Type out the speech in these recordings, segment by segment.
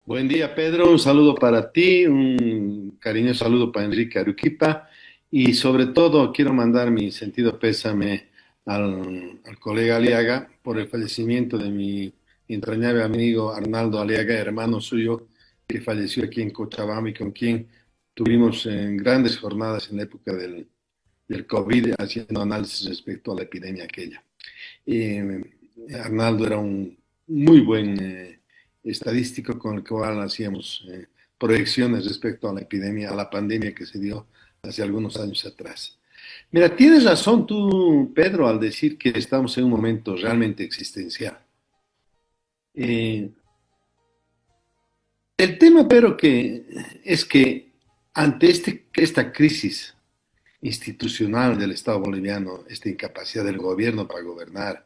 Buen día, Pedro. Un saludo para ti, un cariñoso saludo para Enrique Aruquipa y sobre todo quiero mandar mi sentido pésame al colega Aliaga por el fallecimiento de mi entrañable amigo Arnaldo Aliaga, hermano suyo, que falleció aquí en Cochabamba y con quien tuvimos grandes jornadas en la época del COVID haciendo análisis respecto a la epidemia aquella. Eh, Arnaldo era un muy buen estadístico con el cual hacíamos proyecciones respecto a la epidemia, a la pandemia que se dio hace algunos años atrás. Mira, tienes razón tú, Pedro, al decir que estamos en un momento realmente existencial. Eh, el tema, pero que es que ante esta crisis institucional del Estado boliviano, esta incapacidad del gobierno para gobernar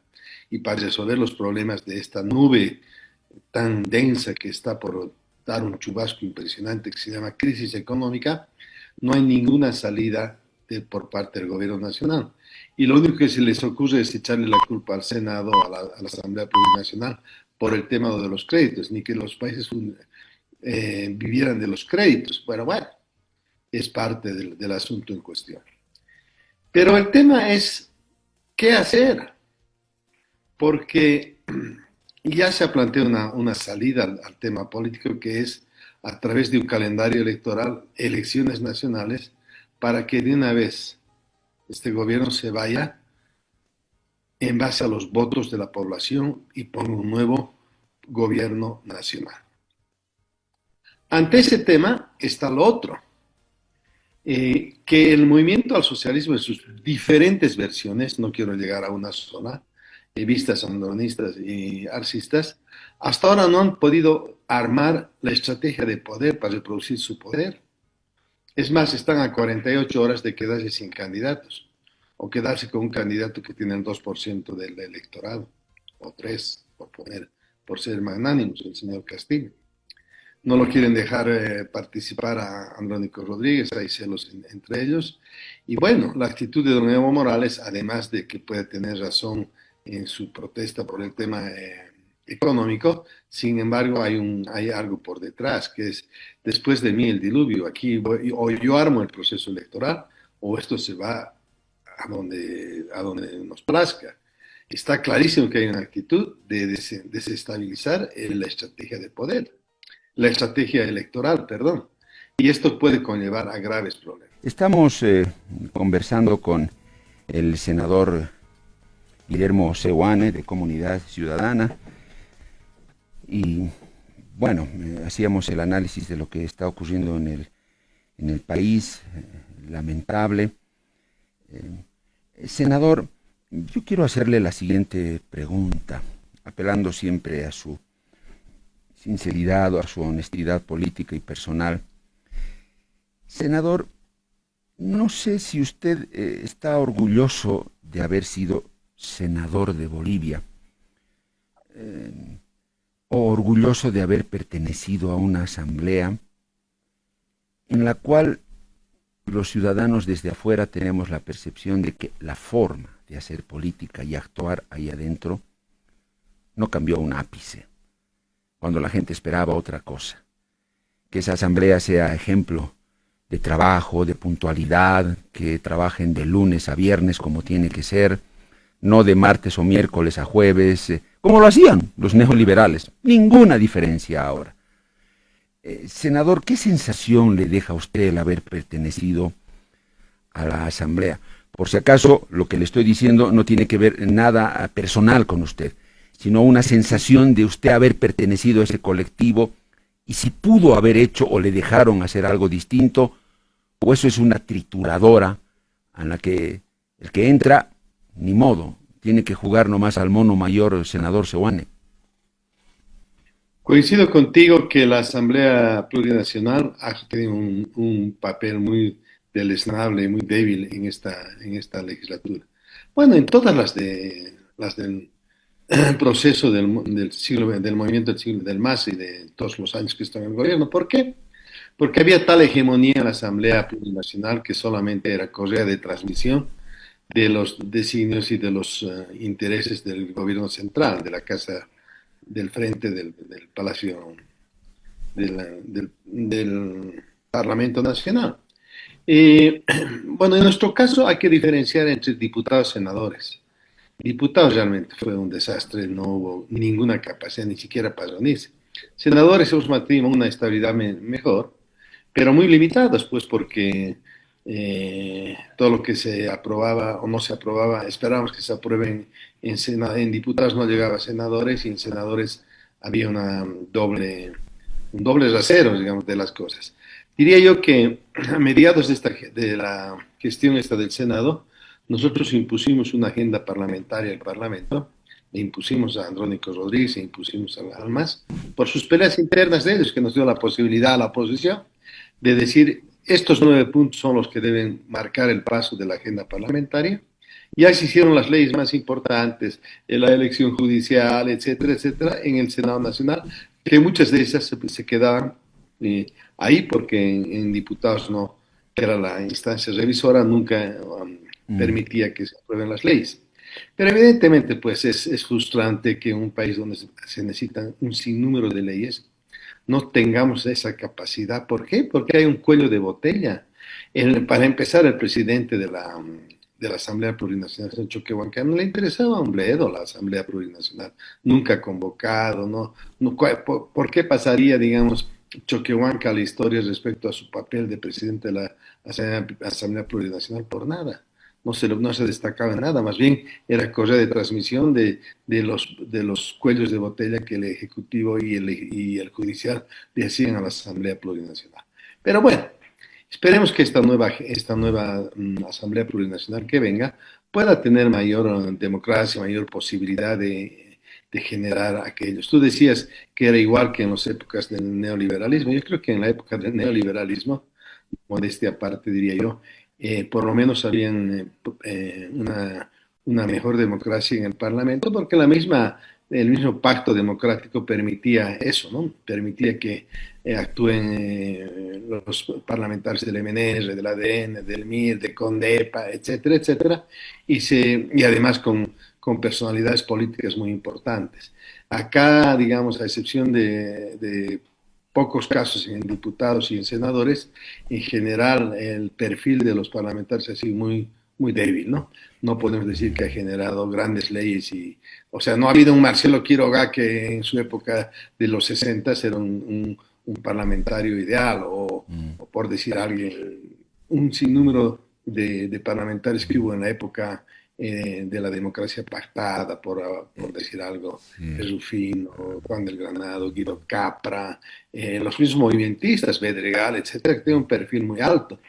y para resolver los problemas de esta nube tan densa que está por dar un chubasco impresionante que se llama crisis económica, no hay ninguna salida por parte del gobierno nacional. Y lo único que se les ocurre es echarle la culpa al Senado, a la Asamblea Plurinacional, por el tema de los créditos, ni que los países vivieran de los créditos. Bueno, es parte del asunto en cuestión. Pero el tema es, ¿qué hacer? Porque ya se ha planteado una salida al tema político que es a través de un calendario electoral, elecciones nacionales, para que de una vez este gobierno se vaya en base a los votos de la población y ponga un nuevo gobierno nacional. Ante ese tema está lo otro, que el movimiento al socialismo en sus diferentes versiones, no quiero llegar a una sola, vistas sandonistas y arcistas, hasta ahora no han podido armar la estrategia de poder para reproducir su poder. Es más, están a 48 horas de quedarse sin candidatos o quedarse con un candidato que tiene el 2% del electorado, o 3, por ser magnánimos, el señor Castillo. No lo quieren dejar participar a Andrónico Rodríguez, hay celos entre ellos. Y bueno, la actitud de don Evo Morales, además de que puede tener razón en su protesta por el tema económico, sin embargo hay algo por detrás, que es después de mí el diluvio, aquí o yo armo el proceso electoral o esto se va a donde nos plazca. Está clarísimo que hay una actitud de desestabilizar la estrategia de poder, la estrategia electoral, perdón, y esto puede conllevar a graves problemas. Estamos conversando con el senador Guillermo Seoane de Comunidad Ciudadana y bueno, hacíamos el análisis de lo que está ocurriendo en el país, lamentable. Senador, yo quiero hacerle la siguiente pregunta, apelando siempre a su sinceridad o a su honestidad política y personal. Senador, no sé si usted está orgulloso de haber sido senador de Bolivia, o orgulloso de haber pertenecido a una asamblea en la cual los ciudadanos desde afuera tenemos la percepción de que la forma de hacer política y actuar ahí adentro no cambió un ápice, cuando la gente esperaba otra cosa. Que esa asamblea sea ejemplo de trabajo, de puntualidad, que trabajen de lunes a viernes como tiene que ser, no de martes o miércoles a jueves, como lo hacían los neoliberales. Ninguna diferencia ahora. Senador, ¿qué sensación le deja a usted el haber pertenecido a la asamblea? Por si acaso, lo que le estoy diciendo no tiene que ver nada personal con usted, sino una sensación de usted haber pertenecido a ese colectivo y si pudo haber hecho o le dejaron hacer algo distinto, o eso es una trituradora en la que el que entra, ni modo, tiene que jugar nomás al mono mayor, senador Seoane. Coincido contigo que la Asamblea Plurinacional ha tenido un papel muy deleznable y muy débil en esta legislatura. Bueno, en todas las del proceso del siglo, del movimiento del siglo del MAS y de todos los años que está en el gobierno. ¿Por qué? Porque había tal hegemonía en la Asamblea Plurinacional que solamente era correa de transmisión de los designios y de los intereses del gobierno central, de la Casa del Frente del Palacio del Parlamento Nacional. Bueno, en nuestro caso hay que diferenciar entre diputados y senadores. Diputados realmente fue un desastre, no hubo ninguna capacidad ni siquiera para reunirse. Senadores hemos mantenido una estabilidad mejor, pero muy limitados, pues porque todo lo que se aprobaba o no se aprobaba, esperábamos que se aprueben en diputados no llegaba a senadores y en senadores había un doble rasero, digamos, de las cosas. Diría yo que a mediados de la gestión esta del Senado, nosotros impusimos una agenda parlamentaria al Parlamento, le impusimos a Andrónico Rodríguez, e impusimos al MAS, por sus peleas internas de ellos, que nos dio la posibilidad a la oposición de decir, estos 9 puntos son los que deben marcar el paso de la agenda parlamentaria. Ya se hicieron las leyes más importantes, la elección judicial, etcétera, etcétera, en el Senado Nacional, que muchas de esas se quedaban ahí porque en diputados no era la instancia revisora, nunca permitía que se aprueben las leyes. Pero evidentemente pues es frustrante que en un país donde se necesitan un sinnúmero de leyes no tengamos esa capacidad. ¿Por qué? Porque hay un cuello de botella. Para empezar, el presidente de la Asamblea Plurinacional, Choquehuanca, no le interesaba un bledo la Asamblea Plurinacional, nunca convocado, ¿no? ¿Por qué pasaría, digamos, Choquehuanca a la historia respecto a su papel de presidente de la Asamblea Plurinacional? Por nada. No se destacaba en nada, más bien era correa de transmisión de los cuellos de botella que el Ejecutivo y el Judicial le hacían a la Asamblea Plurinacional. Pero bueno, esperemos que esta nueva Asamblea Plurinacional que venga pueda tener mayor democracia, mayor posibilidad de generar aquellos. Tú decías que era igual que en las épocas del neoliberalismo. Yo creo que en la época del neoliberalismo, modestia aparte diría yo, por lo menos habían una mejor democracia en el Parlamento, porque el mismo pacto democrático permitía eso, ¿no? Permitía que actúen los parlamentarios del MNR, del ADN, del MIR, de CONDEPA, etcétera, etcétera, y además con personalidades políticas muy importantes. Acá, digamos, a excepción de pocos casos en diputados y en senadores, en general el perfil de los parlamentarios ha sido muy débil, ¿no? No podemos decir que ha generado grandes leyes o sea, no ha habido un Marcelo Quiroga que en su época de los 60 era un parlamentario ideal, o por decir alguien, un sinnúmero de parlamentarios que hubo en la época de la democracia pactada, por decir algo, Rufino, Juan del Granado, Guido Capra, los mismos movimentistas, Bedregal, etcétera, que tienen un perfil muy alto.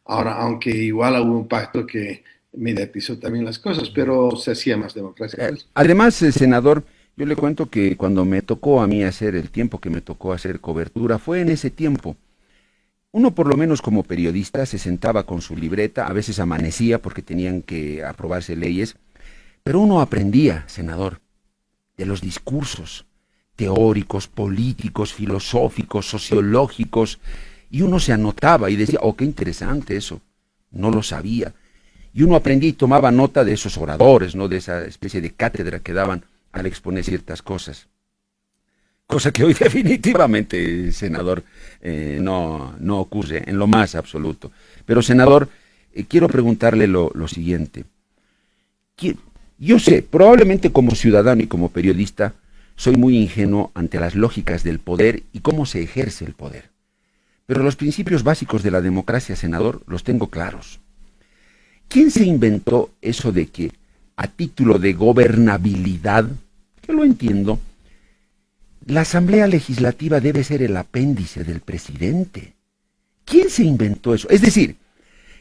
Ahora, aunque igual hubo un pacto que mediatizó también las cosas, pero se hacía más democracia. Además, senador, yo le cuento que cuando me tocó a mí el tiempo que me tocó hacer cobertura, fue en ese tiempo. Uno por lo menos como periodista se sentaba con su libreta, a veces amanecía porque tenían que aprobarse leyes, pero uno aprendía, senador, de los discursos teóricos, políticos, filosóficos, sociológicos, y uno se anotaba y decía, oh, qué interesante eso, no lo sabía. Y uno aprendía y tomaba nota de esos oradores, ¿no? De esa especie de cátedra que daban al exponer ciertas cosas. Cosa que hoy definitivamente, senador, no ocurre en lo más absoluto. Pero, senador, quiero preguntarle lo siguiente. Yo sé, probablemente como ciudadano y como periodista, soy muy ingenuo ante las lógicas del poder y cómo se ejerce el poder. Pero los principios básicos de la democracia, senador, los tengo claros. ¿Quién se inventó eso de que, a título de gobernabilidad, que lo entiendo, la Asamblea Legislativa debe ser el apéndice del presidente? ¿Quién se inventó eso? Es decir,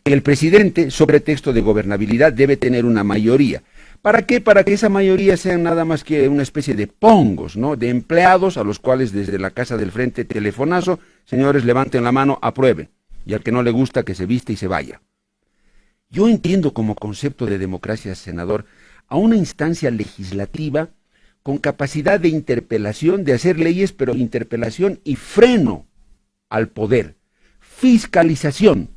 que el presidente, sobre texto de gobernabilidad, debe tener una mayoría. ¿Para qué? Para que esa mayoría sea nada más que una especie de pongos, ¿no? De empleados a los cuales desde la casa del frente, telefonazo, señores, levanten la mano, aprueben. Y al que no le gusta, que se viste y se vaya. Yo entiendo como concepto de democracia, senador, a una instancia legislativa con capacidad de interpelación, de hacer leyes, pero interpelación y freno al poder, fiscalización,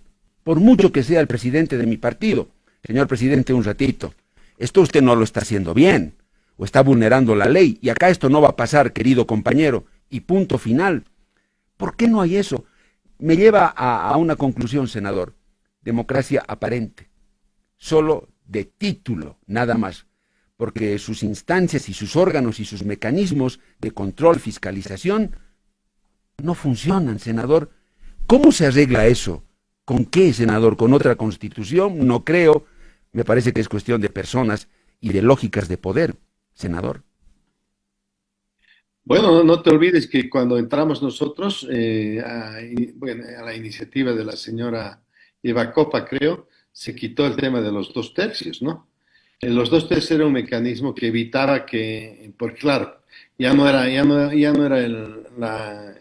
por mucho que sea el presidente de mi partido. Señor presidente, un ratito, esto usted no lo está haciendo bien, o está vulnerando la ley, y acá esto no va a pasar, querido compañero, y punto final. ¿Por qué no hay eso? Me lleva a una conclusión, senador. Democracia aparente, solo de título, nada más, porque sus instancias y sus órganos y sus mecanismos de control, fiscalización, no funcionan, senador. ¿Cómo se arregla eso? ¿Con qué, senador? ¿Con otra constitución? No creo. Me parece que es cuestión de personas y de lógicas de poder, senador. Bueno, no te olvides que cuando entramos nosotros, bueno, a la iniciativa de la señora Eva Copa, creo, se quitó el tema de los dos tercios, ¿no? Los dos tercios era un mecanismo que evitaba que, porque claro, ya no era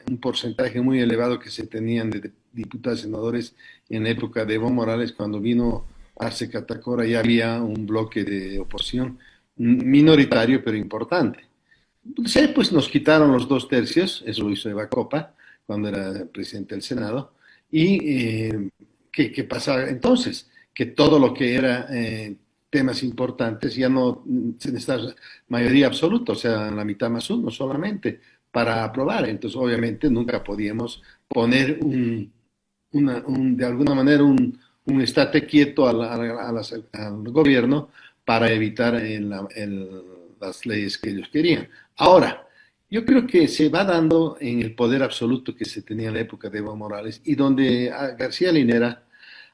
un porcentaje muy elevado que se tenían de diputados y senadores en la época de Evo Morales, cuando vino Arce Catacora, ya había un bloque de oposición minoritario, pero importante. Sí, pues nos quitaron los dos tercios, eso lo hizo Eva Copa cuando era presidente del Senado. ¿Y qué pasaba entonces? Que todo lo que era temas importantes ya no se necesita mayoría absoluta, o sea, la mitad más uno solamente para aprobar. Entonces, obviamente, nunca podíamos poner de alguna manera un estate quieto al gobierno para evitar las leyes que ellos querían. Ahora, yo creo que se va dando en el poder absoluto que se tenía en la época de Evo Morales y donde García Linera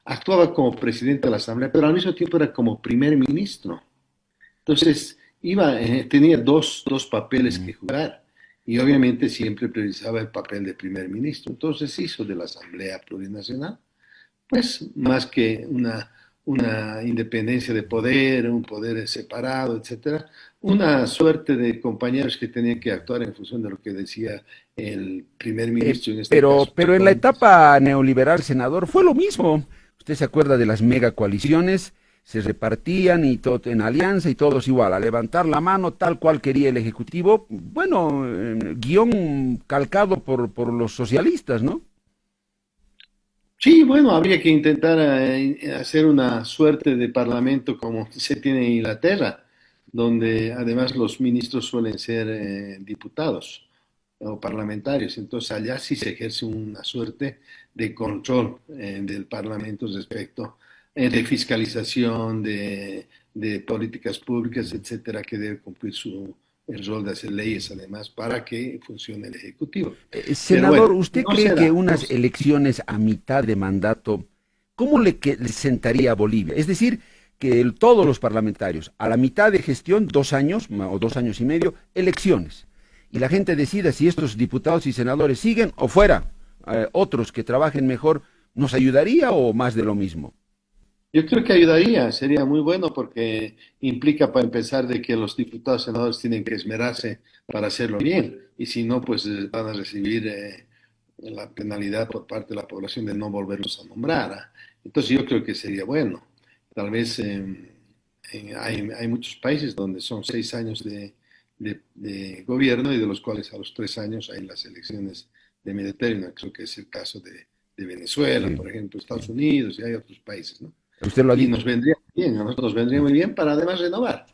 actuaba como presidente de la Asamblea, pero al mismo tiempo era como primer ministro. Entonces, tenía dos papeles que jugar y obviamente siempre priorizaba el papel de primer ministro. Entonces hizo de la Asamblea Plurinacional pues más que una independencia de poder, un poder separado, etcétera, una suerte de compañeros que tenían que actuar en función de lo que decía el primer ministro en este caso. Pero en la etapa neoliberal, senador, fue lo mismo. Usted se acuerda de las mega coaliciones, se repartían y todo en alianza y todos igual, a levantar la mano tal cual quería el Ejecutivo, bueno, guión calcado por los socialistas, ¿no? Sí, bueno, habría que intentar hacer una suerte de parlamento como se tiene en Inglaterra, donde además los ministros suelen ser diputados o parlamentarios. Entonces allá sí se ejerce una suerte de control del parlamento respecto de fiscalización, de políticas públicas, etcétera, que debe cumplir el rol de hacer leyes además para que funcione el Ejecutivo. Pero Senador, bueno, ¿usted no cree se que da, no unas se elecciones a mitad de mandato, cómo le sentaría a Bolivia? Es decir, que todos los parlamentarios, a la mitad de gestión, 2 años o 2 años y medio, elecciones. Y la gente decida si estos diputados y senadores siguen o fuera. Otros que trabajen mejor, ¿nos ayudaría o más de lo mismo? Yo creo que ayudaría, sería muy bueno porque implica para empezar de que los diputados y senadores tienen que esmerarse para hacerlo bien y si no, pues van a recibir la penalidad por parte de la población de no volverlos a nombrar. ¿Ah? Entonces yo creo que sería bueno. Tal vez hay muchos países donde son 6 años de gobierno y de los cuales a los 3 años hay las elecciones de medio término. Creo que es el caso de Venezuela, Sí, por ejemplo, Estados sí. Unidos y hay otros países, ¿no? Usted lo ha Y dicho. nos vendría bien, a nosotros nos vendría muy bien para además renovar.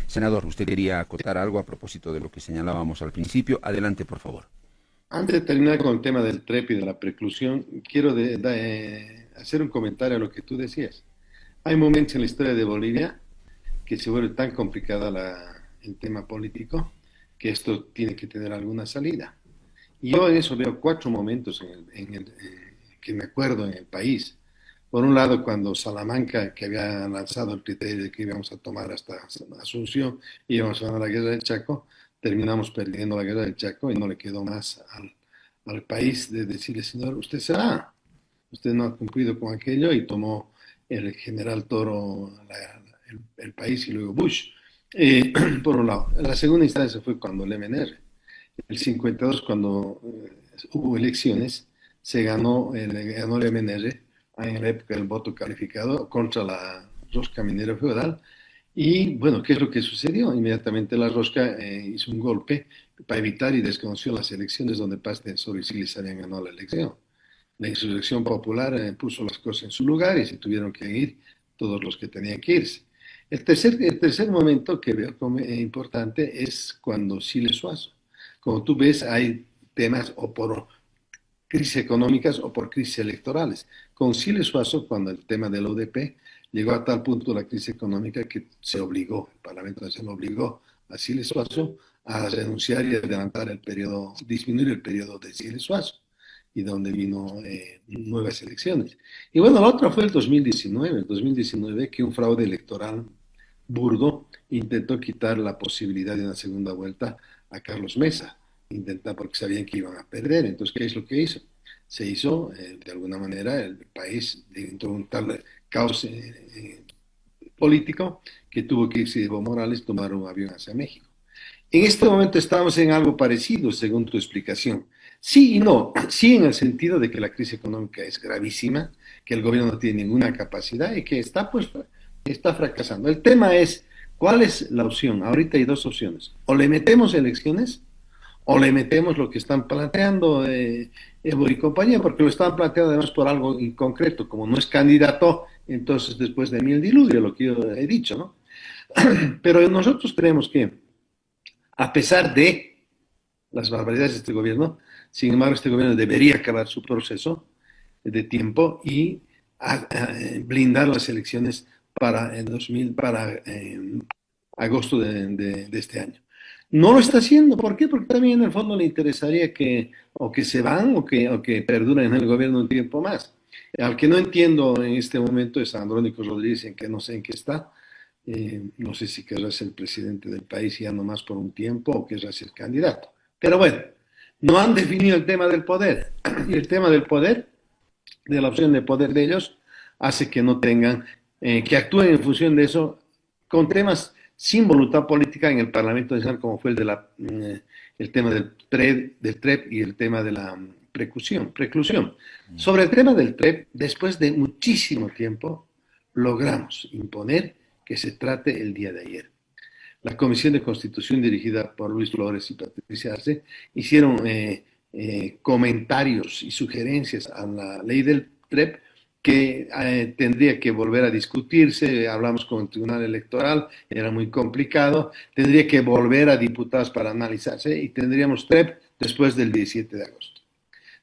Senador, usted quería acotar algo a propósito de lo que señalábamos al principio. Adelante, por favor. Antes de terminar con el tema del TREP y de la preclusión, quiero hacer un comentario a lo que tú decías. Hay momentos en la historia de Bolivia que se vuelve tan complicada el tema político que esto tiene que tener alguna salida. Y yo en eso veo cuatro momentos que me acuerdo en el país. Por un lado, cuando Salamanca, que había lanzado el criterio de que íbamos a tomar hasta Asunción y íbamos a ganar la guerra del Chaco, terminamos perdiendo la guerra del Chaco y no le quedó más al país de decirle, señor, usted se va, usted no ha cumplido con aquello y tomó el general Toro el país y luego Bush. Por un lado. La segunda instancia fue cuando el MNR. El 52, cuando hubo elecciones, ganó el MNR en la época del voto calificado contra la rosca minera feudal. Y bueno, ¿qué es lo que sucedió? Inmediatamente la rosca hizo un golpe para evitar y desconoció las elecciones donde Paz de Sol y Silis habían ganado la elección. La insurrección popular puso las cosas en su lugar y se tuvieron que ir todos los que tenían que irse. El tercer momento que veo como importante es cuando Siles Suazo. Como tú ves, hay temas o por crisis económicas o por crisis electorales. Con Siles Suazo, cuando el tema del ODP llegó a tal punto la crisis económica que se obligó, el Parlamento Nacional obligó a Siles Suazo a renunciar y adelantar el periodo, disminuir el periodo de Siles Suazo, y donde vino nuevas elecciones. Y bueno, la otra fue el 2019 que un fraude electoral burdo intentó quitar la posibilidad de una segunda vuelta a Carlos Mesa, porque sabían que iban a perder. Entonces, ¿qué es lo que hizo? Se hizo, de alguna manera, el país entró en un tal caos político que tuvo que irse Evo Morales, tomar un avión hacia México. En este momento estamos en algo parecido, según tu explicación. Sí y no. Sí, en el sentido de que la crisis económica es gravísima, que el gobierno no tiene ninguna capacidad y que está fracasando. El tema es, ¿cuál es la opción? Ahorita hay dos opciones. O le metemos elecciones o le metemos lo que están planteando Evo y compañía, porque lo están planteando además por algo inconcreto. Como no es candidato, entonces después de mí el diluvio, lo que yo he dicho, ¿no? Pero nosotros creemos que, a pesar de las barbaridades de este gobierno, sin embargo, este gobierno debería acabar su proceso de tiempo y blindar las elecciones para agosto de este año. No lo está haciendo. ¿Por qué? Porque también en el fondo le interesaría que se van o que perduren en el gobierno un tiempo más. Al que no entiendo en este momento es a Andrónico Rodríguez, en que no sé en qué está. No sé si querrá ser presidente del país ya nomás por un tiempo o querrá ser candidato. Pero bueno, no han definido el tema del poder. Y el tema del poder, de la opción de poder de ellos, hace que no tengan, que actúen en función de eso, con temas sin voluntad política en el Parlamento Nacional, como fue el tema del TREP y el tema de la preclusión. Sobre el tema del TREP, después de muchísimo tiempo, logramos imponer que se trate el día de ayer. La Comisión de Constitución, dirigida por Luis Flores y Patricia Arce, hicieron comentarios y sugerencias a la ley del TREP que tendría que volver a discutirse. Hablamos con el Tribunal Electoral, era muy complicado, tendría que volver a diputados para analizarse y tendríamos TREP después del 17 de agosto.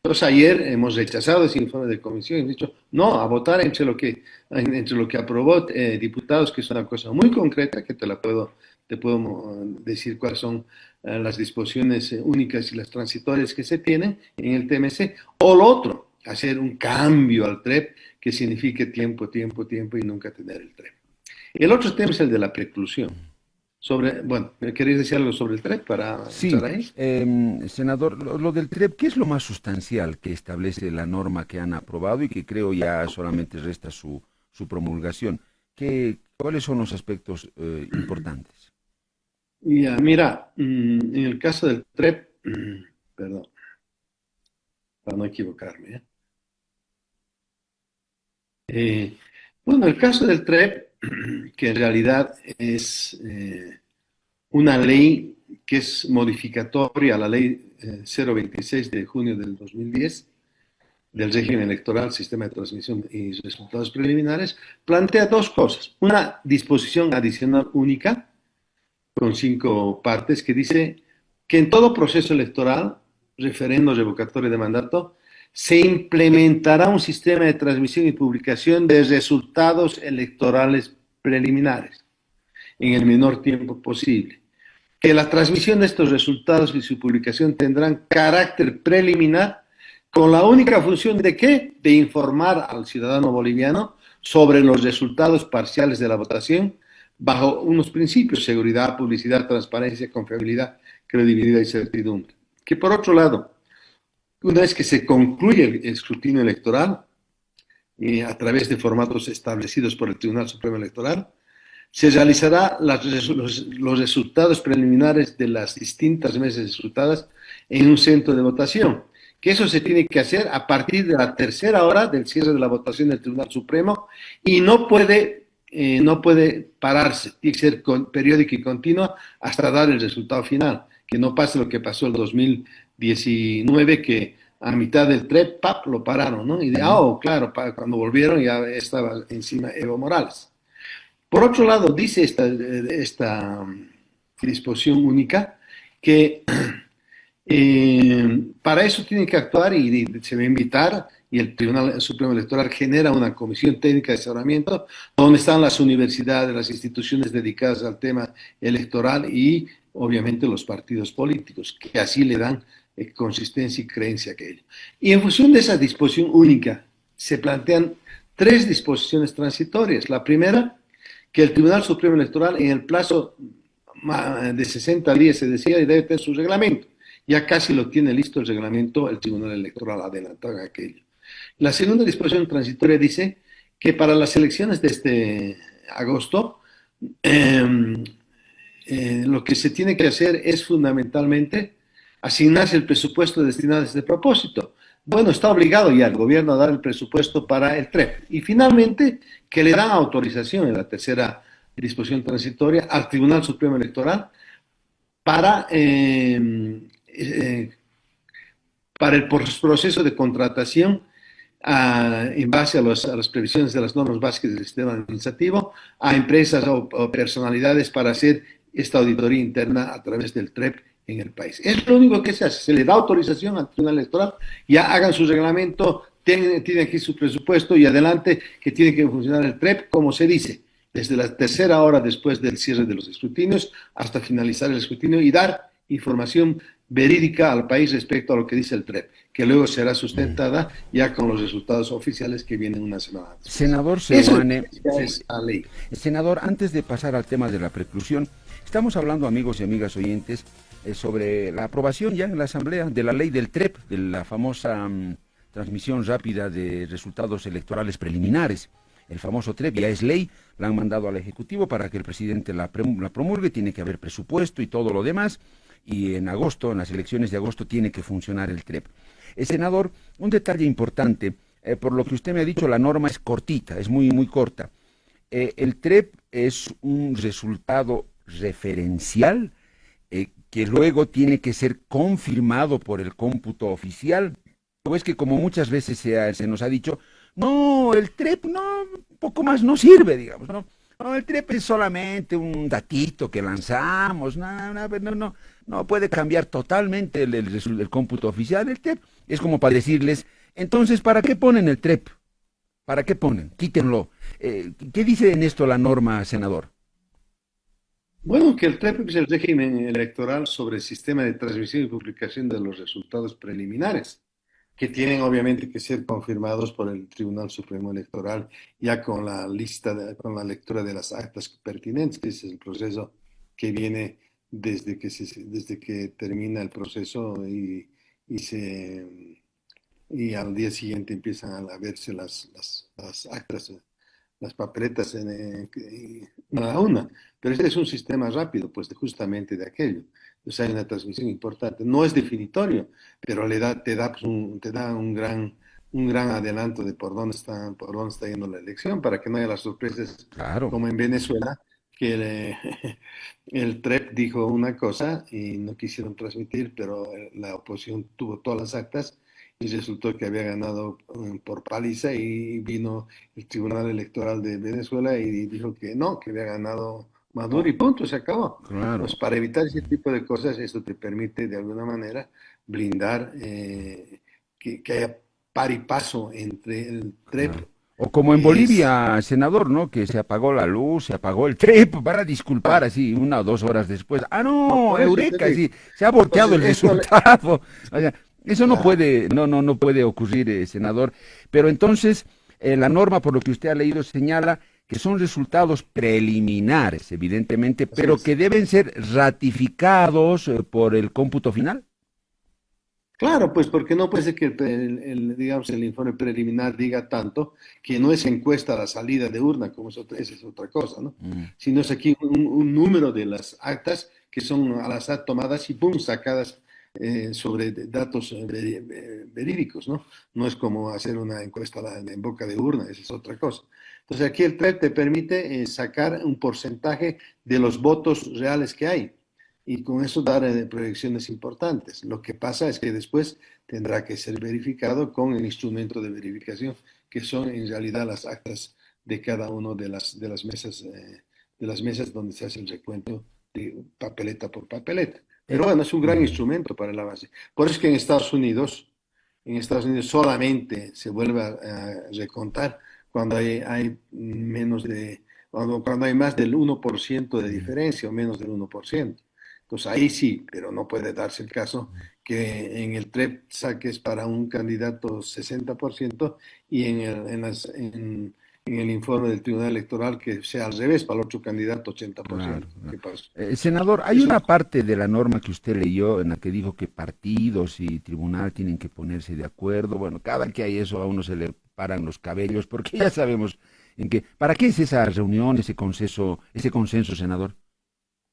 Entonces ayer hemos rechazado ese informe de comisión y hemos dicho no, a votar entre lo que aprobó diputados, que es una cosa muy concreta, que te puedo decir cuáles son las disposiciones únicas y las transitorias que se tienen en el TMC, o lo otro, hacer un cambio al TREP que signifique tiempo y nunca tener el TREP. El otro tema es el de la preclusión. ¿Me queréis decir algo sobre el TREP para entrar ahí? Senador, lo del TREP, ¿qué es lo más sustancial que establece la norma que han aprobado y que creo ya solamente resta su promulgación? ¿Cuáles son los aspectos importantes? Ya, mira, en el caso del TREP, perdón, para no equivocarme, bueno, el caso del TREP, que en realidad es una ley que es modificatoria a la ley 026 de junio del 2010, del régimen electoral, sistema de transmisión y resultados preliminares, plantea dos cosas. Una disposición adicional única, con 5 partes, que dice que en todo proceso electoral, referendo revocatorio de mandato, se implementará un sistema de transmisión y publicación de resultados electorales preliminares en el menor tiempo posible. Que la transmisión de estos resultados y su publicación tendrán carácter preliminar con la única función de ¿qué? De informar al ciudadano boliviano sobre los resultados parciales de la votación bajo unos principios: seguridad, publicidad, transparencia, confiabilidad, credibilidad y certidumbre. Que por otro lado, una vez que se concluye el escrutinio electoral, a través de formatos establecidos por el Tribunal Supremo Electoral, se realizará los resultados preliminares de las distintas mesas escrutadas en un centro de votación, que eso se tiene que hacer a partir de la tercera hora del cierre de la votación del Tribunal Supremo y no puede pararse, tiene que ser periódica y continua hasta dar el resultado final, que no pase lo que pasó el 2019, que a mitad del TREP, lo pararon, ¿no? Y claro, cuando volvieron ya estaba encima Evo Morales. Por otro lado, dice esta disposición única que Para eso tiene que actuar y se va a invitar y el Tribunal Supremo Electoral genera una comisión técnica de asesoramiento donde están las universidades, las instituciones dedicadas al tema electoral y obviamente los partidos políticos, que así le dan consistencia y creencia a aquello. Y en función de esa disposición única se plantean tres disposiciones transitorias. La primera, que el Tribunal Supremo Electoral en el plazo de 60 días, se decía, debe tener su reglamento. Ya casi lo tiene listo el reglamento, el Tribunal Electoral adelantado aquello. La segunda disposición transitoria dice que para las elecciones de este agosto, eh, lo que se tiene que hacer es fundamentalmente asignarse el presupuesto destinado a este propósito. Bueno, está obligado ya el gobierno a dar el presupuesto para el TREP. Y finalmente, que le dan autorización en la tercera disposición transitoria al Tribunal Supremo Electoral para, para el proceso de contratación en base a las previsiones de las normas básicas del sistema administrativo a empresas o personalidades para hacer esta auditoría interna a través del TREP en el país. Es lo único que se hace. Se le da autorización al Tribunal Electoral, ya hagan su reglamento, tienen aquí su presupuesto y adelante que tiene que funcionar el TREP como se dice, desde la tercera hora después del cierre de los escrutinios hasta finalizar el escrutinio y dar información verídica al país respecto a lo que dice el TREP, que luego será sustentada ya con los resultados oficiales que vienen una semana después. Senador Eso Seoane, es la ley. senador, antes de pasar al tema de la preclusión, estamos hablando, amigos y amigas oyentes, sobre la aprobación ya en la Asamblea de la ley del TREP, de la famosa transmisión rápida de resultados electorales preliminares. El famoso TREP ya es ley, la han mandado al Ejecutivo para que el presidente la promulgue, tiene que haber presupuesto y todo lo demás, y en agosto, en las elecciones de agosto, tiene que funcionar el TREP. Senador, un detalle importante, por lo que usted me ha dicho, la norma es cortita, es muy, muy corta. El TREP es un resultado referencial que luego tiene que ser confirmado por el cómputo oficial. Pues que como muchas veces se nos ha dicho, no, el TREP no, un poco más no sirve, digamos, ¿no? No, el TREP es solamente un datito que lanzamos, no puede cambiar totalmente el cómputo oficial. El TREP es como para decirles, entonces, ¿para qué ponen el TREP? ¿Para qué ponen? Quítenlo. ¿Qué dice en esto la norma, senador? Bueno, que el TREP es el régimen electoral sobre el sistema de transmisión y publicación de los resultados preliminares, que tienen obviamente que ser confirmados por el Tribunal Supremo Electoral, ya con la lista, con la lectura de las actas pertinentes, que es el proceso que viene desde que termina el proceso y y al día siguiente empiezan a verse las actas, las papeletas una a una. Pero este es un sistema rápido, pues justamente de aquello. Entonces hay una transmisión importante. No es definitorio, pero te da un gran adelanto de por dónde está yendo la elección, para que no haya las sorpresas Claro. como en Venezuela, que el TREP dijo una cosa y no quisieron transmitir, pero la oposición tuvo todas las actas y resultó que había ganado por paliza y vino el Tribunal Electoral de Venezuela y dijo que no, que había ganado Maduro Oh, y punto, se acabó. claro. Pues para evitar ese tipo de cosas, esto te permite de alguna manera blindar que haya par y paso entre el TREP, Claro. O como en que es... Bolivia, senador, ¿no? Que se apagó la luz, se apagó el TREP, para disculpar así 1 o 2 horas después. Ah, No, no, por eso te eureka, digo. sí, se ha volteado Entonces, el resultado. O sea, eso no claro, puede, no puede ocurrir, senador. Pero entonces, la norma, por lo que usted ha leído, señala que son resultados preliminares, evidentemente, así pero es. que deben ser ratificados por el cómputo final. Claro, pues porque no puede ser que digamos, el informe preliminar diga tanto que no es encuesta a la salida de urna, como esa es otra cosa, ¿no? Mm, Sino es aquí un número de las actas que son al azar tomadas y pum, sacadas sobre datos verídicos, ¿no? No es como hacer una encuesta en boca de urna, esa es otra cosa. Entonces aquí el TREP te permite sacar un porcentaje de los votos reales que hay y con eso dar proyecciones importantes. Lo que pasa es que después tendrá que ser verificado con el instrumento de verificación, que son en realidad las actas de cada una de las mesas donde se hace el recuento de papeleta por papeleta. Pero bueno, es un gran instrumento para el avance. Por eso es que en Estados Unidos solamente se vuelve a recontar cuando hay menos de, cuando hay más del 1% de diferencia o menos del 1%. Entonces ahí sí, pero no puede darse el caso que en el TREP saques para un candidato 60% y en el informe del Tribunal Electoral que sea al revés, para el otro candidato Claro, 80%. claro. ¿Qué pasa? Senador, hay Eso, una parte de la norma que usted leyó en la que dijo que partidos y tribunal tienen que ponerse de acuerdo. Bueno, cada que hay eso a uno se le paran los cabellos porque ya sabemos en qué. ¿Para qué es esa reunión, ese consenso, senador?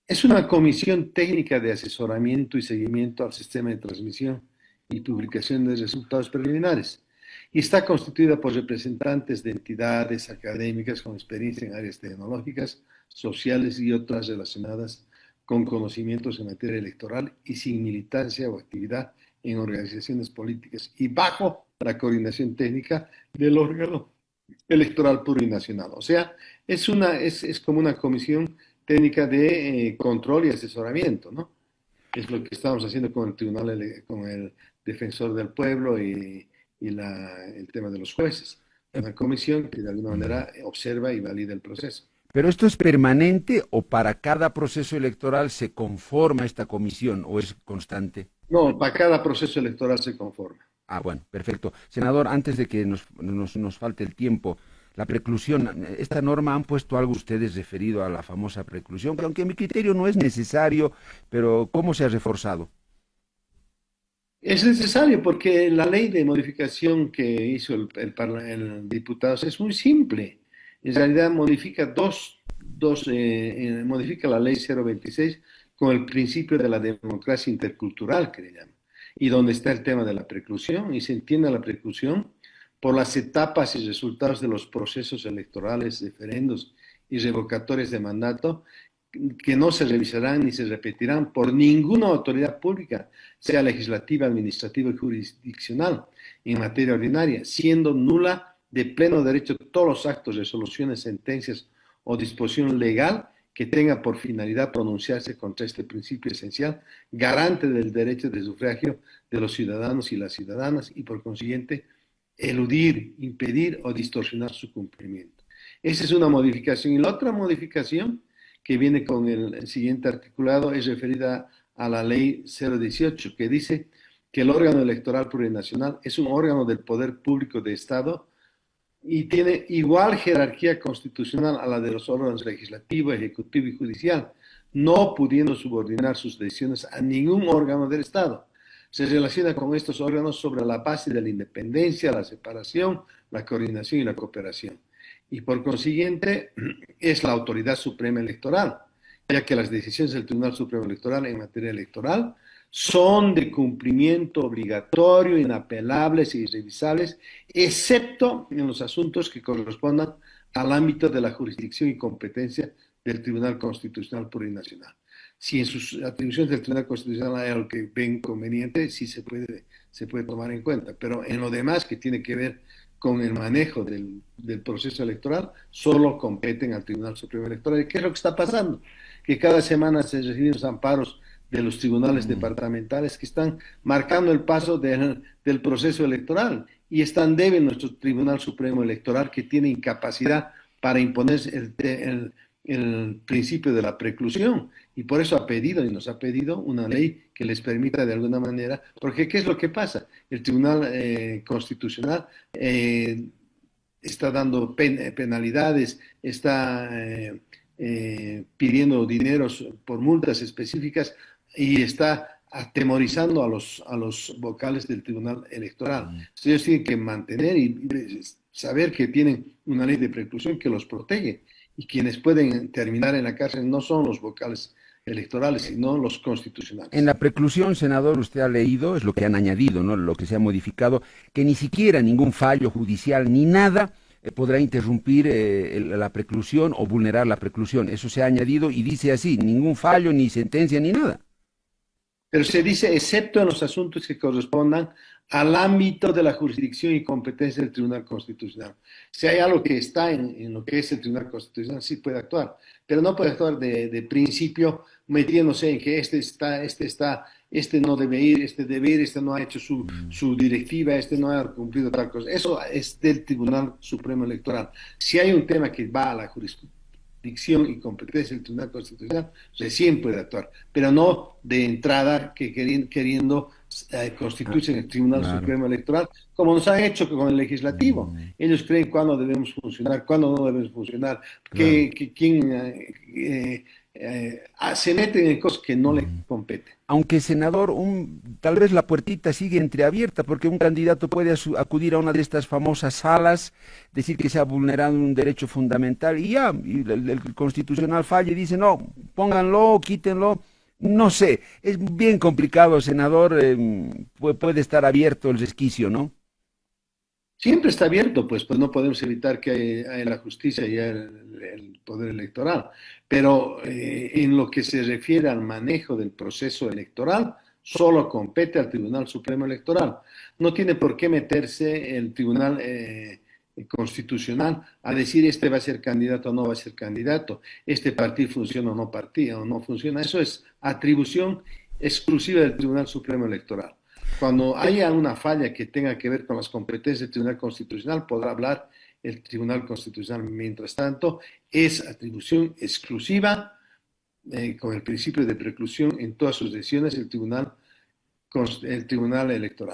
es una comisión técnica de asesoramiento y seguimiento al sistema de transmisión y publicación de resultados preliminares y está constituida por representantes de entidades académicas con experiencia en áreas tecnológicas, sociales y otras relacionadas con conocimientos en materia electoral y sin militancia o actividad en organizaciones políticas y bajo la coordinación técnica del órgano electoral plurinacional. O sea, es como una comisión técnica de control y asesoramiento, ¿no? Es lo que estamos haciendo con el tribunal, con el defensor del pueblo el tema de los jueces. Eh, Una comisión que de alguna mm. manera observa y valida el proceso. ¿Pero esto es permanente o para cada proceso electoral se conforma esta comisión o es constante? No, para cada proceso electoral se conforma. Ah, bueno, perfecto. Senador, antes de que nos falte el tiempo, la preclusión, esta norma han puesto algo ustedes referido a la famosa preclusión, que aunque a mi criterio no es necesario, pero ¿cómo se ha reforzado? Es necesario porque la ley de modificación que hizo el diputado es muy simple. En realidad modifica modifica la ley 026 con el principio de la democracia intercultural, que le llaman, y donde está el tema de la preclusión, y se entiende la preclusión por las etapas y resultados de los procesos electorales, referendos y revocatorios de mandato, que no se revisarán ni se repetirán por ninguna autoridad pública, sea legislativa, administrativa y jurisdiccional, en materia ordinaria, siendo nula de pleno derecho todos los actos, resoluciones, sentencias o disposición legal que tenga por finalidad pronunciarse contra este principio esencial, garante del derecho de sufragio de los ciudadanos y las ciudadanas y por consiguiente eludir, impedir o distorsionar su cumplimiento. Esa es una modificación. Y la otra modificación que viene con el siguiente articulado es referida a la ley 018, que dice que el órgano electoral plurinacional es un órgano del poder público de Estado y tiene igual jerarquía constitucional a la de los órganos legislativo, ejecutivo y judicial, no pudiendo subordinar sus decisiones a ningún órgano del Estado. Se relaciona con estos órganos sobre la base de la independencia, la separación, la coordinación y la cooperación. Y por consiguiente es la autoridad suprema electoral, ya que las decisiones del Tribunal Supremo Electoral en materia electoral son de cumplimiento obligatorio, inapelables e irrevisables, excepto en los asuntos que correspondan al ámbito de la jurisdicción y competencia del Tribunal Constitucional Plurinacional. Si en sus atribuciones del Tribunal Constitucional hay algo que ven conveniente, sí se puede tomar en cuenta, pero en lo demás que tiene que ver con el manejo del proceso electoral, solo competen al Tribunal Supremo Electoral. ¿Y qué es lo que está pasando? Que cada semana se reciben los amparos de los tribunales departamentales que están marcando el paso del proceso electoral y están débil nuestro Tribunal Supremo Electoral que tiene incapacidad para imponer el principio de la preclusión y por eso ha pedido y nos ha pedido una ley que les permita de alguna manera, porque ¿qué es lo que pasa? El Tribunal Constitucional está dando penalidades, está pidiendo dineros por multas específicas y está atemorizando a los vocales del Tribunal Electoral. Entonces, ellos tienen que mantener y saber que tienen una ley de preclusión que los protege y quienes pueden terminar en la cárcel no son los vocales electorales, sino los En constitucionales. la preclusión, senador, usted ha leído, es lo que han añadido, ¿no? Lo que se ha modificado, que ni siquiera ningún fallo judicial ni nada podrá interrumpir la preclusión o vulnerar la preclusión. Eso se ha añadido y dice así, ningún fallo, ni sentencia, ni nada. Pero se dice, excepto en los asuntos que correspondan al ámbito de la jurisdicción y competencia del Tribunal Constitucional. Si hay algo que está en lo que es el Tribunal Constitucional, sí puede actuar, pero no puede actuar de principio metiéndose en que este no debe ir, este debe ir, este no ha hecho su directiva, este no ha cumplido tal cosa. Eso es del Tribunal Supremo Electoral. Si hay un tema que va a la jurisdicción y competencia del Tribunal Constitucional, recién puede actuar, pero no de entrada que queriendo Ah, constituirse en el Tribunal claro. Supremo Electoral, como nos han hecho con el legislativo. Mm, Ellos creen cuándo debemos funcionar, cuándo no debemos funcionar, claro. quién se meten en cosas que no le Mm. competen. Aunque, senador, tal vez la puertita sigue entreabierta porque un candidato puede acudir a una de estas famosas salas, decir que se ha vulnerado un derecho fundamental y ya, y el constitucional falla y dice, no, pónganlo, quítenlo. No sé, es bien complicado, senador, puede estar abierto el resquicio, ¿no? Siempre está abierto, pues no podemos evitar que hay la justicia y el poder electoral. Pero en lo que se refiere al manejo del proceso electoral, solo compete al Tribunal Supremo Electoral. No tiene por qué meterse el Tribunal Constitucional a decir este va a ser candidato o no va a ser candidato, este partido funciona o no funciona. Eso es atribución exclusiva del Tribunal Supremo Electoral. Cuando haya una falla que tenga que ver con las competencias del Tribunal Constitucional, podrá hablar el Tribunal Constitucional. Mientras tanto, es atribución exclusiva, con el principio de preclusión en todas sus decisiones, el Tribunal Electoral.